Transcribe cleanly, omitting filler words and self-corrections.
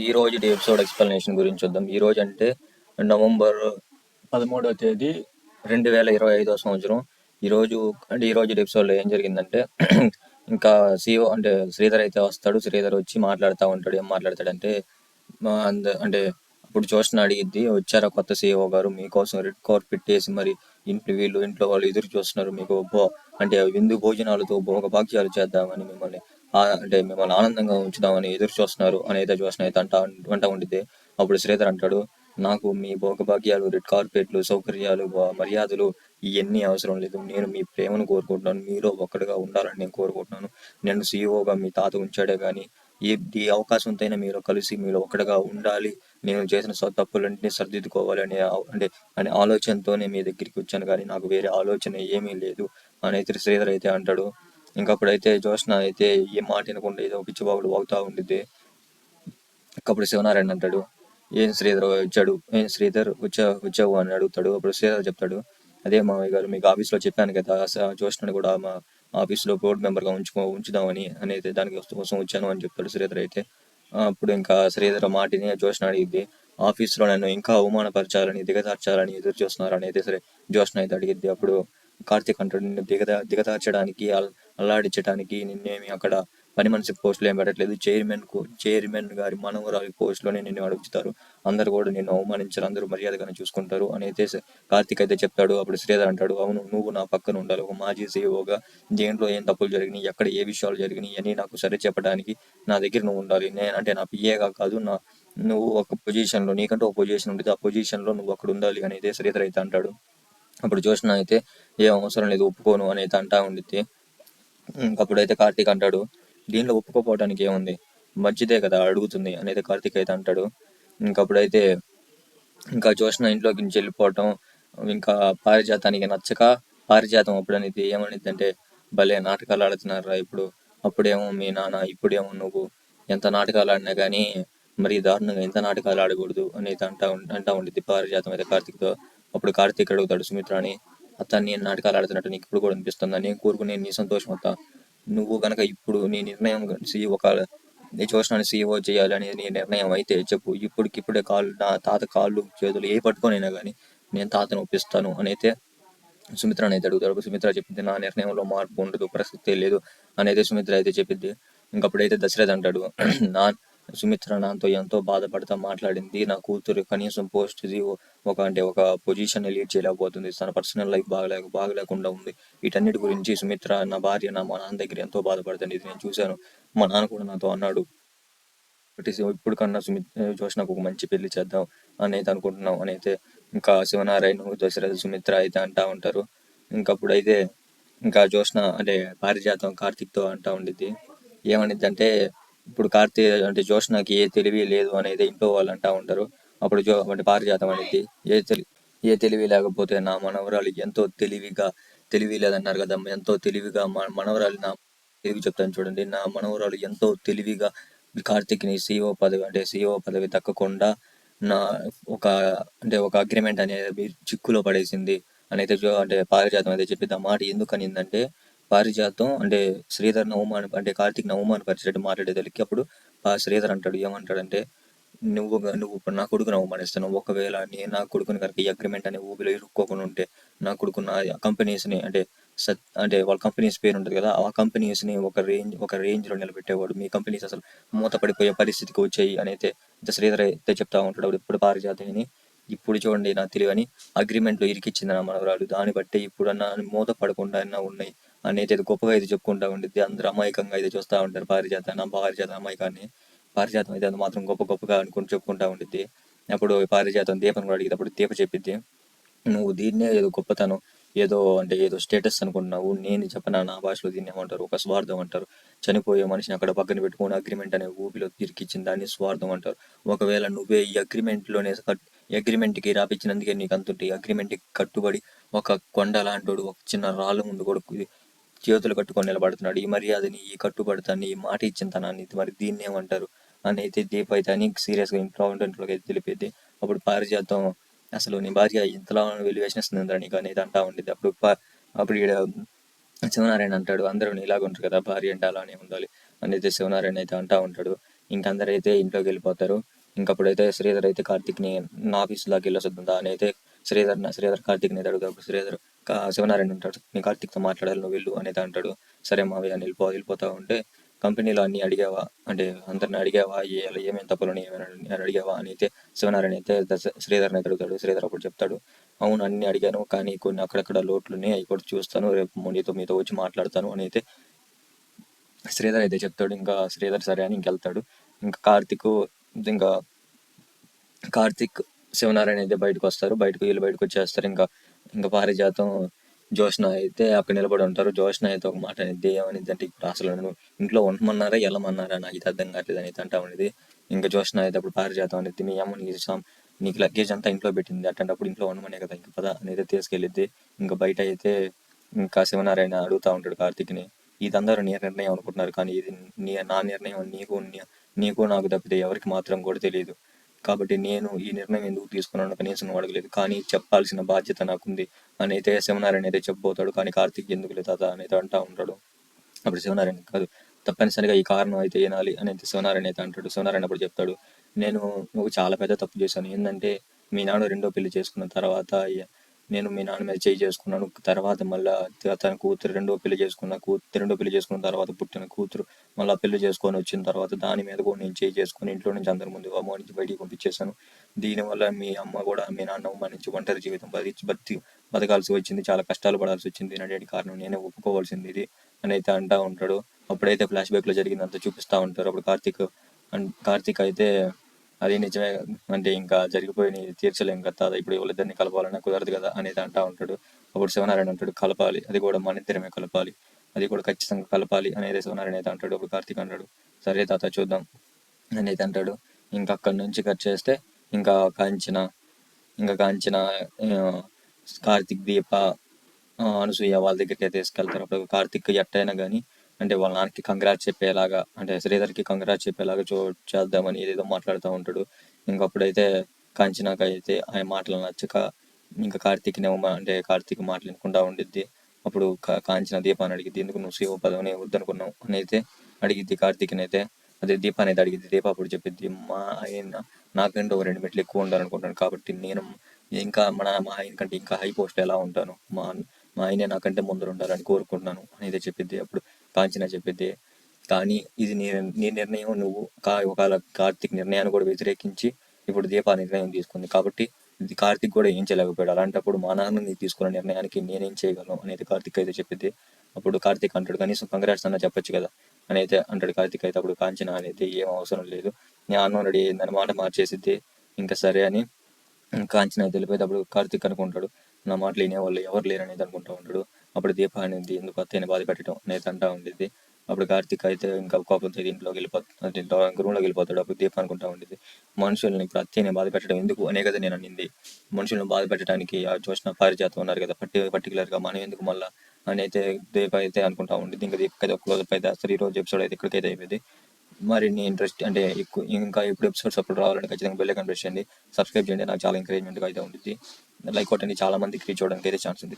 ఈ రోజు episode explanation గురించి చూద్దాం. ఈ రోజు అంటే నవంబర్ 13వ తేదీ 2025 సంవత్సరం. ఈ రోజు ఎపిసోడ్లో ఏం జరిగిందంటే ఇంకా CEO అంటే శ్రీధర్ అయితే వస్తాడు. శ్రీధర్ వచ్చి మాట్లాడుతూ ఉంటాడు. ఏం మాట్లాడతాడంటే అంటే అప్పుడు జోష్న అడిగిద్ది, వచ్చారా కొత్త CEO గారు, మీకోసం రెడ్ కార్పెట్ వేసి మరి ఇంట్లో వాళ్ళు ఎదురు చూస్తున్నారు, మీకు అంటే విందు భోజనాలతో భోగభాగ్యాలు చేద్దామని మిమ్మల్ని ఆనందంగా ఉంచుదామని ఎదురు చూస్తున్నారు అనేది జోష్న అయితే అంటా ఉండిద్ది. అప్పుడు శ్రీధర్ అంటాడు, నాకు మీ భోగభాగ్యాలు, రెడ్ కార్పెట్లు, సౌకర్యాలు, మర్యాదలు ఇవన్నీ అవసరం లేదు. నేను మీ ప్రేమను కోరుకుంటున్నాను. మీలో ఒక్కడిగా ఉండాలని నేను కోరుకుంటున్నాను. నేను CEOగా మీ తాత ఉంచాడే కానీ ఈ అవకాశంతో మీలో కలిసి మీలో ఒక్కడిగా ఉండాలి, నేను చేసిన తప్పులన్నింటినీ సరిదిద్దుకోవాలి అనే ఆలోచనతోనే మీ దగ్గరికి వచ్చాను, కానీ నాకు వేరే ఆలోచన ఏమీ లేదు అనేది శ్రీధర్ అయితే అంటాడు. ఇంకప్పుడైతే జోష్న అయితే ఏ మాట వినకుండా ఏదో పిచ్చిబాబుడు వాగుతూ ఉండిద్ది. ఇంకప్పుడు శివనారాయణ అంటాడు, ఏం శ్రీధర్ వచ్చావు అని అడుగుతాడు. అప్పుడు శ్రీధర్ చెప్తాడు, అదే మామయ్య గారు, మీకు ఆఫీస్లో చెప్పాను కదా, జోష్నని కూడా మా ఆఫీస్లో బోర్డు మెంబర్గా ఉంచుదామని అనేది దానికి కోసం వచ్చాను అని చెప్తాడు శ్రీధర్ అయితే. అప్పుడు ఇంకా శ్రీధర్ మాటిని జోష్న అడిగిద్ది, ఆఫీస్లో నన్ను ఇంకా అవమానపరచాలని, దిగజార్చాలని ఎదురు చూస్తున్నారు అనేది సరే జోష్న అయితే అడిగిద్ది. అప్పుడు కార్తీక్ అంటాడు, నిన్ను దిగదార్చడానికి అల్లాడించడానికి నిన్నేమి అక్కడ పని మనిషి పోస్టులు ఏం పెట్టట్లేదు, చైర్మన్ గారి మనవరాలి పోస్టులోనే నిన్ను అడుగుతారు, అందరు కూడా నిన్ను అవమానించారు, అందరూ మర్యాదగానే చూసుకుంటారు అని అయితే కార్తీక్ అయితే చెప్తాడు. అప్పుడు శ్రీధర్ అంటాడు, అవును, నువ్వు నా పక్కన ఉండాలి, ఒక మాజీ CEOగా దేంట్లో ఏం తప్పులు జరిగినాయి, ఎక్కడ ఏ విషయాలు జరిగినాయి అని నాకు సరి చెప్పడానికి నా దగ్గర నువ్వు ఉండాలి. అంటే నా పిఏగా కాదు, నువ్వు ఒక పొజిషన్లో, నీకంటూ ఒక పొజిషన్ ఉంటుంది, ఆ పొజిషన్లో నువ్వు అక్కడ ఉండాలి అని అయితే శ్రీధర్ అయితే అంటాడు. అప్పుడు జోష్న అయితే ఏం అవసరం లేదు, ఒప్పుకోను అని అయితే అంటా ఉండిద్ది. అప్పుడైతే కార్తీక్ అంటాడు, దీనిలో ఒప్పుకోపోవడానికి ఏముంది, మంచిదే కదా అడుగుతుంది అనేది కార్తీక్ అయితే అంటాడు. ఇంకప్పుడైతే ఇంకా జోష్న ఇంట్లోకి నుంచి వెళ్ళిపోవటం, ఇంకా పారిజాతానికి నచ్చక పారిజాతం అప్పుడు అనేది ఏమనిద్ది అంటే, భలే నాటకాలు ఆడుతున్నారా ఇప్పుడు, అప్పుడేమో మీ నాన్న, ఇప్పుడేమో నువ్వు, ఎంత నాటకాలు ఆడినా కానీ మరి దారుణంగా ఎంత నాటకాలు ఆడకూడదు అనేది అంటా ఉండిద్ది పారిజాతం అయితే కార్తీక్తో. అప్పుడు కార్తీక్ అడుగుతాడు సుమిత్రని, అతన్ని నేను నాటకాలు ఆడుతున్నట్టు నీకు ఇప్పుడు కూడా అనిపిస్తుందా, నేను కోరుకునే నీ సంతోషం అంతా, నువ్వు కనుక ఇప్పుడు నీ నిర్ణయం జోష్నాని CEO చేయాలి అనేది నీ నిర్ణయం అయితే చెప్పు, ఇప్పటికిప్పుడే నా తాత కాళ్ళు చేతులు ఏ పట్టుకొనైనా కానీ నేను తాతను ఒప్పిస్తాను అని అయితే సుమిత్ర అయితే అడుగుతాడు. సుమిత్ర చెప్పింది, నా నిర్ణయంలో మార్పు ఉండదు, ప్రసక్తే లేదు అనేది సుమిత్ర అయితే చెప్పింది. ఇంకప్పుడైతే దశరథ్ అంటాడు, సుమిత్ర నాతో ఎంతో బాధపడతా మాట్లాడింది, నా కూతురు కనీసం పోస్ట్ ఒక పొజిషన్ లీడ్ చేయలేకపోతుంది, తన పర్సనల్ లైఫ్ బాగలేకుండా ఉంది, వీటన్నిటి గురించి సుమిత్ర, నా భార్య, మా నాన్న దగ్గర ఎంతో బాధపడుతుంది, ఇది నేను చూశాను, మా నాన్న కూడా నాతో అన్నాడు, ఇప్పుడు కన్నా జోష్నకు ఒక మంచి పెళ్లి చేద్దాం అనేది అనుకుంటున్నాం అని అయితే ఇంకా శివనారాయణ, దశరథ, సుమిత్ర అయితే అంటా ఉంటారు. ఇంకప్పుడైతే ఇంకా జోష్న అంటే పారిజాతం కార్తీక్తో అంటా ఉండిద్ది. ఏమనిద్ది అంటే, ఇప్పుడు అంటే జోష్నకి ఏ తెలివి లేదు అనేది ఇంట్లో వాళ్ళు అంటా ఉంటారు. అప్పుడు అంటే పారిజాతం అనేది, ఏ తెలివి లేకపోతే నా మనవరాలు ఎంతో తెలివి లేదన్నారు కదా, ఎంతో తెలివిగా మనవరాలు, నా తెలివి చెప్తాను చూడండి, నా మనవరాలు ఎంతో తెలివిగా కార్తీక్ని CEO పదవి దక్కకుండా నా ఒక అగ్రిమెంట్ అనేది చిక్కులో పడేసింది అని అయితే అంటే పారిజాతం అయితే చెప్పింది. ఆ మాట ఎందుకు అనిందంటే, పారిజాతం అంటే శ్రీధర్ని కార్తీక్ని అవమానపరిచేటట్టు మాట్లాడేదానికి అప్పుడు శ్రీధర్ అంటాడు, ఏమంటాడంటే, నువ్వు నా కొడుకుని అవమానిస్తున్నావు, ఒకవేళ నేను నా కొడుకుని కనుక ఈ అగ్రిమెంట్ అనే ఊబిలో ఇరుక్కోకుండా ఉంటే, నా కొడుకు నా కంపెనీస్ని అంటే వాళ్ళ కంపెనీస్ పేరు ఉంటుంది కదా, ఆ కంపెనీస్ని ఒక రేంజ్లో నిలబెట్టేవాడు, మీ కంపెనీస్ అసలు మూతపడిపోయే పరిస్థితికి వచ్చాయి అని అయితే శ్రీధర్ అయితే చెప్తా ఉంటాడు. ఇప్పుడు పారిజాతని, ఇప్పుడు చూడండి నా తెలివని, అగ్రిమెంట్లో ఇరికిచ్చింది నా మనవరాలు, దాన్ని బట్టి ఇప్పుడన్నా మూత పడకుండా అన్నా ఉన్నాయి అని అయితే గొప్పగా అయితే చెప్పుకుంటా ఉండిద్ది. అందరూ అమాయకంగా అయితే చూస్తూ ఉంటారు పారిజాత అమాయకాన్ని. పారిజాతం అయితే అది మాత్రం గొప్పగా అనుకుని చెప్పుకుంటా ఉండిద్ది. అప్పుడు పారిజాతం దీపను కూడా అడిగితే అప్పుడు దీప చెప్పిద్ది, నువ్వు దీన్నే ఏదో గొప్పతనం, ఏదో స్టేటస్ అనుకుంటున్నావు, నేను చెప్పనా, నా భాషలో దీన్ని ఏమంటారు, ఒక స్వార్థం అంటారు, చనిపోయే మనిషిని అక్కడ పక్కన పెట్టుకుని అగ్రిమెంట్ అనే ఊపిలో ఇరికిచ్చిన దాన్ని స్వార్థం అంటారు. ఒకవేళ నువ్వే ఈ అగ్రిమెంట్కి రాపించినందుకే నీకు అంతుంటే, అగ్రిమెంట్కి కట్టుబడి ఒక కొండ లాంటోడు ఒక చిన్న రాళ్ళ ముందు కూడా చేతులు కట్టుకొని నిలబడుతున్నాడు, ఈ మర్యాదని, ఈ కట్టుబడతాన్ని, ఈ మాట ఇచ్చిన తనాన్ని మరి దీన్ని ఏమంటారు అని అయితే దీప అయితే అని సీరియస్గా ఇంట్లోకి అయితే తెలిపేది. అప్పుడు పారిజాతం, అసలు నీ భార్య ఇంతలా వెలివేషన్ ఇస్తుంది నీకు అనేది అంటా ఉండేది. అప్పుడు శివనారాయణ అంటాడు, అందరూ ఇలాగ ఉంటారు కదా, భార్య అంటే అలానే ఉండాలి అనేది శివనారాయణ అయితే అంటా ఉంటాడు. ఇంక అందరైతే ఇంట్లోకి వెళ్ళిపోతారు. ఇంకప్పుడైతే శ్రీధర్ అయితే కార్తిక్ని నా ఆఫీస్ దాకా వెళ్ళొస్తుందా అని అయితే శ్రీధర్ కార్తిక్ని అయితే అడుగుతాడు. శ్రీధర్ శివనారాయణ ఉంటాడు, నీ కార్తిక్తో మాట్లాడాలి, నువ్వు వెళ్ళు అనేది అంటాడు. సరే మావయ్య అని వెళ్ళిపోతా ఉంటే, కంపెనీలో అన్ని అడిగావా అంటే అందరిని అడిగావా, ఏమేమి తప్పులని ఏమైనా అడిగావా అని అయితే శివనారాయణ అయితే శ్రీధర్ని అయితే అడుగుతాడు. శ్రీధర్ అప్పుడు చెప్తాడు, అవును అన్ని అడిగాను, కానీ కొన్ని అక్కడక్కడ లోట్లున్నాయి, అవి కూడా చూస్తాను, రేపు మీతో వచ్చి మాట్లాడతాను అని అయితే శ్రీధర్ అయితే చెప్తాడు. ఇంకా శ్రీధర్ సరే అని ఇంకెళ్తాడు. ఇంకా ఇంకా కార్తిక్ శివనారాయణ అయితే బయటకు వస్తారు. వీళ్ళు బయటకు వచ్చేస్తారు. ఇంకా పారిజాతం జోష్న అయితే అక్కడ నిలబడి ఉంటారు. జోష్న అయితే ఒక మాట అనేది ఏమనిది అంటే, ఇప్పుడు అసలు నన్ను ఇంట్లో ఉండమన్నారా వెళ్ళమన్నారా నాకు ఇది అర్థం కావట్లేదు అని అంటా ఉండేది. ఇంకా జోష్న అయితే అప్పుడు పారిజాతం అనేది, మీ అమ్మ నీకు లగేజ్ అంతా ఇంట్లో పెట్టింది, అప్పుడు ఇంట్లో ఉండమనే కదా, ఇంక పద అనేది తీసుకెళ్ళిద్ది. ఇంకా బయట అయితే ఇంకా శివనారాయణ అడుగుతూ ఉంటాడు కార్తిక్ని, ఇదందరూ నీ నిర్ణయం అనుకుంటున్నారు, కానీ ఇది నా నిర్ణయం, నీకు నాకు తప్పితే ఎవరికి మాత్రం కూడా తెలియదు. కాబట్టి నేను ఈ నిర్ణయం ఎందుకు తీసుకున్నాను కనీసం అడగలేదు, కానీ చెప్పాల్సిన బాధ్యత నాకుంది అని అయితే శివనారాయణ అయితే చెప్పబోతాడు. కానీ కార్తిక్ ఎందుకు లేదా అనేది అంటా ఉంటాడు. అప్పుడు శివనారాయణ కాదు, తప్పనిసరిగా ఈ కారణం అయితే వినాలి అని అయితే శివనారాయణ అయితే అంటాడు. శివనారాయణ అప్పుడు చెప్తాడు, నువ్వు చాలా పెద్ద తప్పు చేశాను. ఏంటంటే మీ నాన్న రెండో పెళ్లి చేసుకున్న తర్వాత నేను మీ నాన్న మీద చేయి చేసుకున్నాను. తర్వాత మళ్ళీ తన కూతురు రెండో పెళ్లి చేసుకున్న తర్వాత పుట్టిన కూతురు మళ్ళీ పెళ్లి చేసుకొని వచ్చిన తర్వాత దాని మీద కూడా నేను చేయి చేసుకుని ఇంట్లో నుంచి అందరి ముందు అవమానించి బయటికి పంపించేశాను. దీనివల్ల మీ అమ్మ కూడా మీ నాన్న అవమానించి ఒంటరి జీవితం బతకాల్సి వచ్చింది, చాలా కష్టాలు పడాల్సి వచ్చింది. దీనికి కారణం నేనే ఒప్పుకోవాల్సింది ఇది అని అయితే అంటా ఉంటాడు. అప్పుడైతే ఫ్లాష్ బ్యాక్ లో జరిగిందంతా చూపిస్తూ ఉంటారు. అప్పుడు కార్తిక్ అయితే అది నిజమే అంటే ఇంకా జరిగిపోయి తీర్చలేం కదా, ఇప్పుడు వాళ్ళిద్దరిని కలపాలన్నా కుదరదు కదా అనేది అంటా ఉంటాడు. అప్పుడు శివనారాయణ అంటాడు, కలపాలి, అది కూడా మన ఇద్దరమే కలపాలి, అది కూడా ఖచ్చితంగా కలపాలి అనేది శివనారాయణ అయితే అంటాడు. అప్పుడు కార్తిక్ అంటాడు, సరే తాత చూద్దాం అనేది అంటాడు. ఇంకా అక్కడి నుంచి కట్ చేస్తే ఇంకా కాంచన కార్తిక్, దీప, అనసూయ వాళ్ళ దగ్గరికి తీసుకెళ్తారు. అప్పుడు కార్తిక్ ఎట్టయినా కానీ అంటే వాళ్ళ నాన్నకి కంగ్రాట్స్ చెప్పేలాగా, అంటే శ్రీధర్కి కంగ్రాట్స్ చెప్పేలాగా చేద్దామని ఏదేదో మాట్లాడుతూ ఉంటాడు. ఇంకప్పుడైతే కాంచనాకి అయితే ఆయన మాటలు నచ్చక ఇంకా కార్తీక్ మాటలు వినకుండా ఉండిద్ది. అప్పుడు కాంచన దీపాన్ని అడిగిద్ది, ఎందుకు నువ్వు శివ పదవిని వద్దనుకున్నావు అని అయితే అడిగిద్ది కార్తీక్ని అయితే. అదే దీప అనేది అడిగిద్ది. దీప అప్పుడు చెప్పిద్ది, మా ఆయన నాకంటే ఒక 2 మెట్లు ఎక్కువ ఉండాలనుకుంటాను, కాబట్టి నేను ఇంకా మా ఆయన కంటే ఇంకా హై పోస్ట్ ఎలా ఉంటాను, మా ఆయనే నాకంటే ముందర ఉండాలని కోరుకుంటున్నాను అనేది చెప్పిద్ది. అప్పుడు కాంచన చెప్పిద్ది, కానీ ఇది నీ నిర్ణయం, నువ్వు ఒకవేళ కార్తీక్ నిర్ణయాన్ని కూడా వ్యతిరేకించి ఇప్పుడు దీప నిర్ణయం తీసుకుంది, కాబట్టి ఇది కార్తీక్ కూడా ఏం చేయలేకపోయాడు. అలాంటప్పుడు మా నాన్న నీ తీసుకున్న నిర్ణయానికి నేనేం చేయగలను అనేది కార్తీక్ అయితే చెప్పిద్ది. అప్పుడు కార్తీక్ అంటాడు, కనీసం కంగ్రాట్స్ అన్న చెప్పొచ్చు కదా అని అయితే అంటాడు కార్తీక్ అయితే. అప్పుడు కాంచన అనేది ఏం అవసరం లేదు, నేను అన్నోనడి దాని మాట మార్చేసిద్ది. ఇంకా సరే అని కాంచన అయితే వెళ్ళిపోతే అప్పుడు కార్తీక్ అనుకుంటాడు, నా మాటలు వినే వాళ్ళు ఎవరు లేరు అనేది అనుకుంటా ఉంటాడు. అప్పుడు దీప అనేది ఎందుకు అత్తయ్యని బాధ పెట్టడం అనేది అంటా ఉండేది. అప్పుడు కార్తీక్ అయితే ఇంకా కోపంతో ఇంట్లోకి వెళ్ళిపోతాడు. అప్పుడు దీప అనుకుంటా ఉండేది, మనుషుల్ని ఇప్పుడు అత్తయ్యని బాధ పెట్టడం ఎందుకు అనే కదా నేను అనింది, మనుషులను బాధ పెట్టడానికి చూసిన పారిజాతం ఉన్నారు కదా, పర్టికులర్గా మనం ఎందుకు మళ్ళీ అని అయితే దీప అయితే అనుకుంటా ఉండేది. ఇంకా దీప అయితే ఒక క్లోజప్ అయితే అసలు ఈ రోజు ఎపిసోడ్ అయితే ఇక్కడికైతే అయిపోయింది. మరిన్ని ఇంట్రెస్ట్ అంటే ఇంకా ఇప్పుడు ఎపిసోడ్స్ అప్పుడు రావాలంటే ఖచ్చితంగా బెల్ ఐకాన్ ప్రెస్ చేయండి, సబ్స్క్రైబ్ చేయండి, నాకు చాలా ఎంకరేజ్మెంట్గా అయితే ఉంటుంది. లైక్ కొట్టండి, చాలా మందికి రీచ్ అవ్వడానికి అయితే ఛాన్స్ ఉంది.